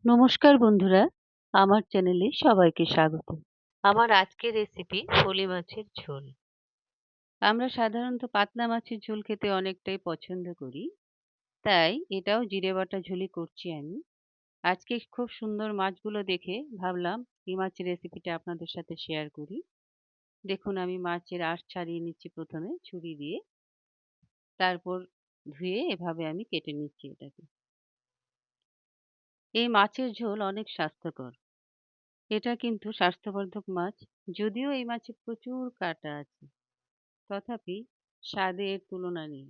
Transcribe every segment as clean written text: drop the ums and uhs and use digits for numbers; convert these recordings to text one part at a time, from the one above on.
নমস্কার বন্ধুরা, আমার চ্যানেলে সবাইকে স্বাগত। আমার আজকের রেসিপি ফলি মাছের ঝোল। আমরা সাধারণত পাতলা মাছের ঝোল খেতে অনেকটাই পছন্দ করি, তাই এটাও জিরে বাটা ঝোলই করছি আমি। আজকে খুব সুন্দর মাছগুলো দেখে ভাবলাম এই মাছের রেসিপিটা আপনাদের সাথে শেয়ার করি। দেখুন আমি মাছের আঁশ ছাড়িয়ে নিচ্ছি প্রথমে ছুরি দিয়ে, তারপর ধুয়ে এভাবে আমি কেটে নিচ্ছি এটাকে। এই মাছের ঝোল অনেক স্বাস্থ্যকর। এটা কিন্তু স্বাস্থ্যবর্ধক মাছ। যদিও এই মাছে প্রচুর কাঁটা আছে, তথাপি স্বাদে এর তুলনা নেই।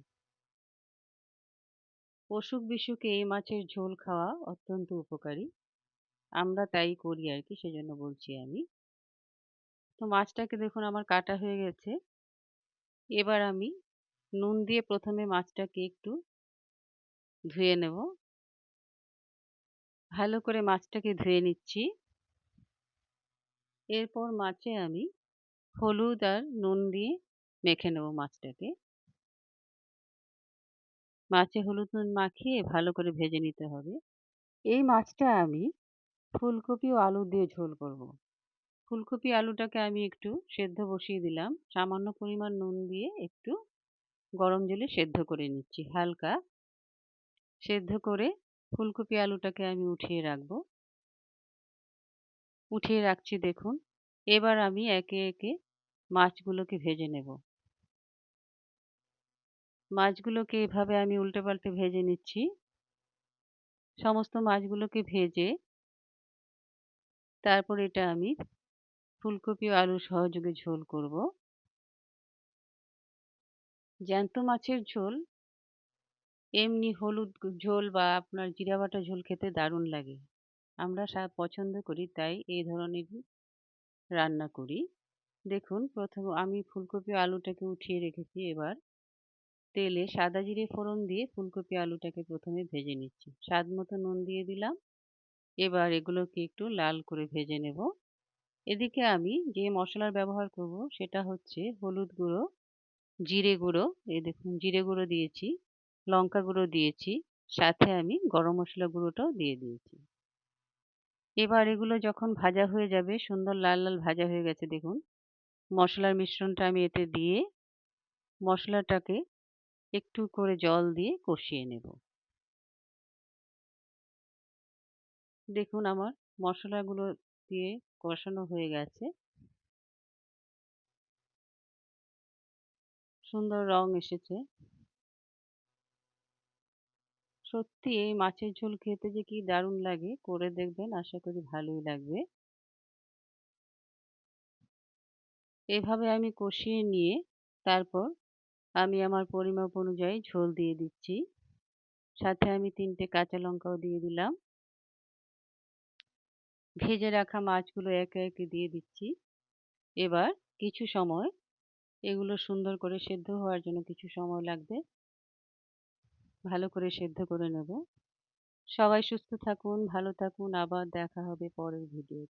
অসুখ-বিসুখে এই মাছের ঝোল খাওয়া অত্যন্ত উপকারী। আমরা তাই করি আরকি, সেজন্য বলছি আমি। তো মাছটাকে দেখুন আমার কাটা হয়ে গেছে। এবার আমি নুন দিয়ে প্রথমে মাছটাকে একটু ধুয়ে নেব। ভালো করে মাছটাকে ধুয়ে নিচ্ছি। এরপর মাছে আমি হলুদ আর নুন দিয়ে মেখে নেব মাছটাকে। মাছে হলুদ নুন মাখিয়ে ভালো করে ভেজে নিতে হবে। এই মাছটা আমি ফুলকপি ও আলু দিয়ে ঝোল করব। ফুলকপি আলুটাকে আমি একটু সেদ্ধ বসিয়ে দিলাম। সামান্য পরিমাণ নুন দিয়ে একটু গরম জলে সেদ্ধ করে নিচ্ছি। হালকা সেদ্ধ করে ফুলকপি আলুটাকে আমি উঠিয়ে রাখবো। উঠিয়ে রাখছি দেখুন। এবার আমি একে একে মাছগুলোকে ভেজে নেব। মাছগুলোকে এভাবে আমি উল্টে পাল্টে ভেজে নিচ্ছি। সমস্ত মাছগুলোকে ভেজে তারপর এটা আমি ফুলকপি ও আলু সহযোগে ঝোল করব। জ্যান্ত মাছের ঝোল এমনি হলুদ ঝোল বা আপনার জিরা বাটা ঝোল খেতে দারুণ লাগে। আমরা পছন্দ করি, তাই এই ধরনেরই রান্না করি। দেখুন প্রথম আমি ফুলকপি আলুটাকে উঠিয়ে রেখেছি। এবার তেলে সাদা জিরে ফোড়ন দিয়ে ফুলকপি আলুটাকে প্রথমে ভেজে নিচ্ছি। স্বাদ মতো নুন দিয়ে দিলাম। এবার এগুলোকে একটু লাল করে ভেজে নেব। এদিকে আমি যে মশলার ব্যবহার করব সেটা হচ্ছে হলুদ গুঁড়ো, জিরে গুঁড়ো, এই দেখুন জিরে গুঁড়ো দিয়েছি, লঙ্কা গুঁড়ো দিয়েছি, সাথে আমি গরম মশলা গুঁড়োটাও দিয়ে দিয়েছি। এবার এগুলো যখন ভাজা হয়ে যাবে, সুন্দর লাল লাল ভাজা হয়ে গেছে দেখুন, মশলার মিশ্রণটা আমি এতে দিয়ে মশলাটাকে একটু করে জল দিয়ে কষিয়ে নেব। দেখুন আমার মশলাগুলো দিয়ে কষানো হয়ে গেছে, সুন্দর রং এসেছে। সত্যি এই মাছের ঝোল খেতে যে কি দারুণ লাগে, করে দেখবেন, আশা করি ভালোই লাগবে। এভাবে আমি কষিয়ে নিয়ে তারপর আমি আমার পরিমাপ অনুযায়ী ঝোল দিয়ে দিচ্ছি। সাথে আমি ৩ টে কাঁচা লঙ্কাও দিয়ে দিলাম। ভেজে রাখা মাছগুলো একে একে দিয়ে দিচ্ছি। এবার কিছু সময় এগুলো সুন্দর করে সেদ্ধ হওয়ার জন্য কিছু সময় লাগবে। ভালো করে সেদ্ধ করে নেব। সবাই সুস্থ থাকুন, ভালো থাকুন। আবার দেখা হবে পরের ভিডিওতে।